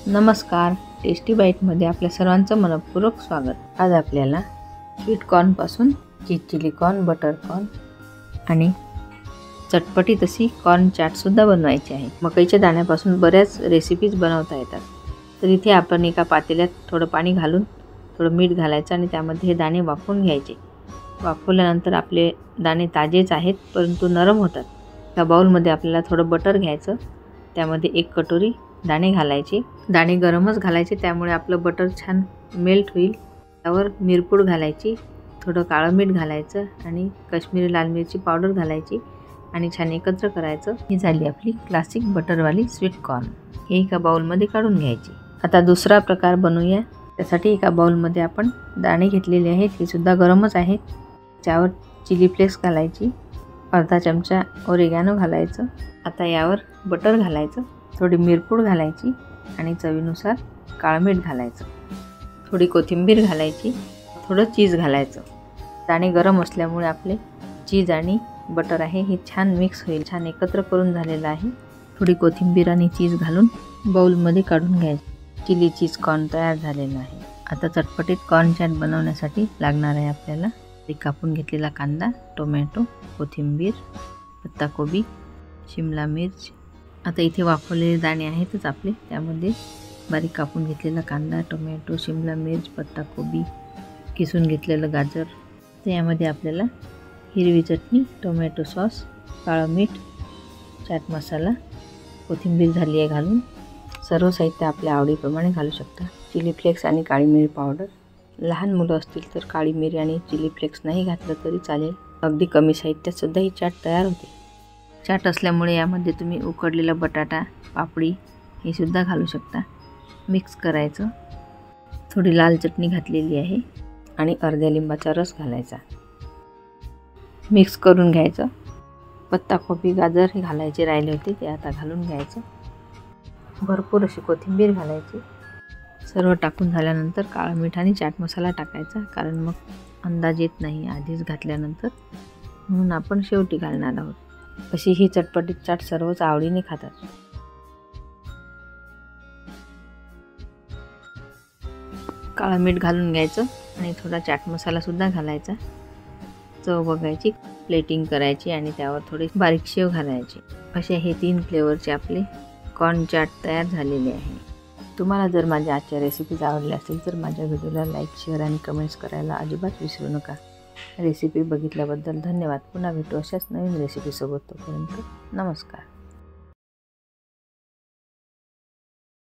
नमस्कार, टेस्टी बाईटमध्ये आपल्या सर्वांचं मनपूर्वक स्वागत। आज आपल्याला स्वीट कॉर्नपासून cheese chilli corn, butter corn आणि चटपटीत अशी कॉर्न चाटसुद्धा बनवायची आहे। मकईच्या दाण्यापासून बऱ्याच रेसिपीज बनवता येतात। तर इथे आपण एका पातेल्यात थोडं पाणी घालून थोडं मीठ घालायचं आणि त्यामध्ये हे दाणे वाफवून घ्यायचे। वाफवल्यानंतर आपले दाणे ताजेच आहेत परंतु नरम होतात। त्या बाउलमध्ये आपल्याला थोडं बटर घ्यायचं, त्यामध्ये 1 कटोरी दाणे घालायचे। दाणे गरमच घालायचे, त्यामुळे आपलं बटर छान मेल्ट होईल। त्यावर मिरपूड घालायची, थोडं काळं मीठ घालायचं आणि काश्मीरी लाल मिरची पावडर घालायची आणि छान एकत्र करायचं। ही झाली आपली क्लासिक बटरवाली स्वीट कॉर्न। हे एका बाउलमध्ये काढून घ्यायची। आता दुसरा प्रकार बनवूया। त्यासाठी एका बाउलमध्ये आपण दाणे घेतलेले आहेत, हे सुद्धा गरमच आहेत। त्यावर चिली फ्लेक्स घालायची, अर्धा चमचा ओरिगॅनो घालायचं। आता यावर बटर घालायचं, थोडी मिरपूड घालायची आणि चवीनुसार काळं मीठ घालायचं। थोडी कोथिंबीर घालायची, थोडं चीज घालायचं। दाणे गरम असल्यामुळे आपले चीज आणि बटर आहे हे छान मिक्स होईल, छान एकत्र करून झालेलं आहे। थोडी कोथिंबीर आणि चीज घालून बाउलमध्ये काढून घ्यायचं। चिली चीज कॉर्न तयार झालेला आहे। आता चटपटीत कॉर्न चाट बनवण्यासाठी लागणार आहे आपल्याला कापून घेतलेला कांदा, टोमॅटो, कोथिंबीर, पत्ताकोबी, शिमला मिर्च। आता इथे वाफवलेले दाणे आहेतच आपले, त्यामध्ये बारीक कापून घेतलेला कांदा, टोमॅटो, शिमला मिर्च, पत्ताकोबी, किसून घेतलेलं गाजर। तर यामध्ये आपल्याला हिरवी चटणी, टोमॅटो सॉस, काळं मीठ, चाट मसाला, कोथिंबीर झाली आहे घालून। सर्व साहित्य आपल्या आवडीप्रमाणे घालू शकता। चिली फ्लेक्स आणि काळी मिरी पावडर। लहान मुलं असतील तर काळी मिरी आणि चिली फ्लेक्स नाही घातलं तरी चालेल। अगदी कमी साहित्यात सुद्धा ही चाट तयार होते। चाट असल्यामुळे यामध्ये तुम्ही उकडलेला बटाटा, पापडी हे सुद्धा घालू शकता। मिक्स करायचं। थोडी लाल चटणी घातलेली आहे आणि अर्ध्या लिंबाचा रस घालायचा। मिक्स करून घ्यायचं। पत्ताकोबी, गाजर हे घालायचे राहिले होते, ते आता घालून घ्यायचं। भरपूर अशी कोथिंबीर घालायची। सर्व टाकून झाल्यानंतर काळं मीठ आणि चाट मसाला टाकायचा, कारण मग अंदाज येत नाही आधीच घातल्यानंतर, म्हणून आपण शेवटी घालणार आहोत। अशी ही चटपटीत चाट सर्वच आवडीने खातात। काळं मीठ घालून घ्यायचं आणि थोडा चाट मसाला सुद्धा घालायचा। चव बघायची, प्लेटिंग करायची आणि त्यावर थोडी बारीक शेव घालायची। असे हे 3 फ्लेवरचे आपले कॉर्न चाट तयार झालेले आहे। तुम्हाला जर माझ्या आजच्या रेसिपीज आवडल्या असतील तर माझ्या व्हिडिओला लाईक, शेअर आणि कमेंट्स करायला अजिबात विसरू नका। रेसिपी बघितल्याबद्दल धन्यवाद। पुन्हा भेटू अशाच नवीन रेसिपीसोबत। तोपर्यंत नमस्कार।